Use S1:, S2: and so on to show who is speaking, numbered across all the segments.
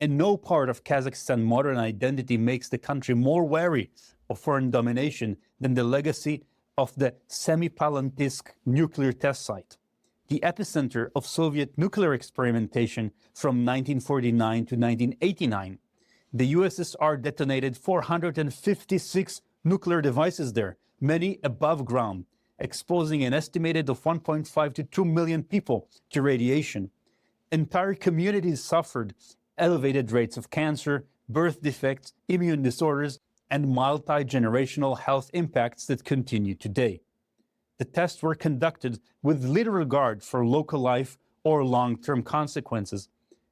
S1: And no part of Kazakhstan's modern identity makes the country more wary of foreign domination than the legacy of the Semipalatinsk nuclear test site, the epicenter of Soviet nuclear experimentation from 1949 to 1989. The USSR detonated 456 nuclear devices there, many above ground, exposing an estimated of 1.5 to 2 million people to radiation. Entire communities suffered elevated rates of cancer, birth defects, immune disorders, and multi-generational health impacts that continue today. The tests were conducted with little regard for local life or long-term consequences.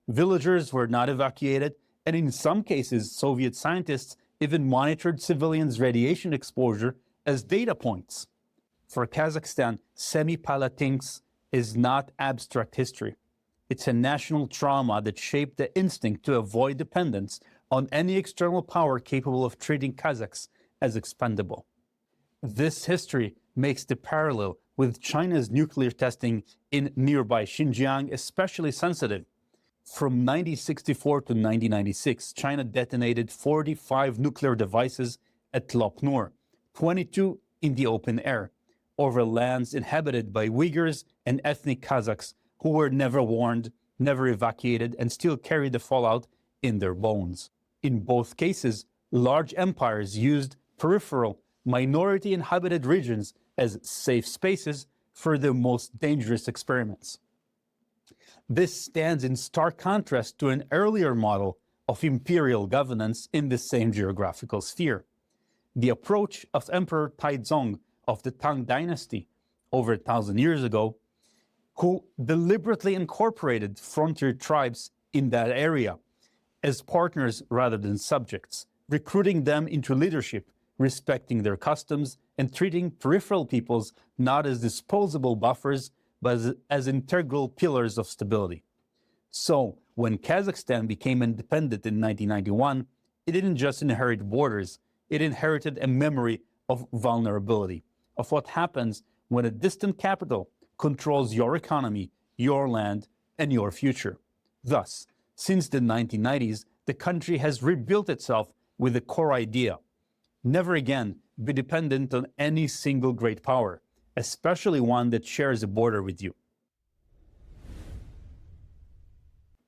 S1: Villagers were not evacuated, and in some cases, Soviet scientists even monitored civilians' radiation exposure as data points. For Kazakhstan, Semipalatinsk is not abstract history. It's a national trauma that shaped the instinct to avoid dependence on any external power capable of treating Kazakhs as expendable. This history makes the parallel with China's nuclear testing in nearby Xinjiang especially sensitive. From 1964 to 1996, China detonated 45 nuclear devices at Lop Nur, 22 in the open air, over lands inhabited by Uyghurs and ethnic Kazakhs who were never warned, never evacuated, and still carry the fallout in their bones. In both cases, large empires used peripheral, minority-inhabited regions as safe spaces for the most dangerous experiments. This stands in stark contrast to an earlier model of imperial governance in the same geographical sphere. The approach of Emperor Taizong of the Tang Dynasty over 1,000 years ago, who deliberately incorporated frontier tribes in that area as partners rather than subjects, recruiting them into leadership, respecting their customs, and treating peripheral peoples not as disposable buffers, but as integral pillars of stability. So, when Kazakhstan became independent in 1991, it didn't just inherit borders, it inherited a memory of vulnerability, of what happens when a distant capital controls your economy, your land, and your future. Thus, since the 1990s, the country has rebuilt itself with a core idea: never again be dependent on any single great power, especially one that shares a border with you.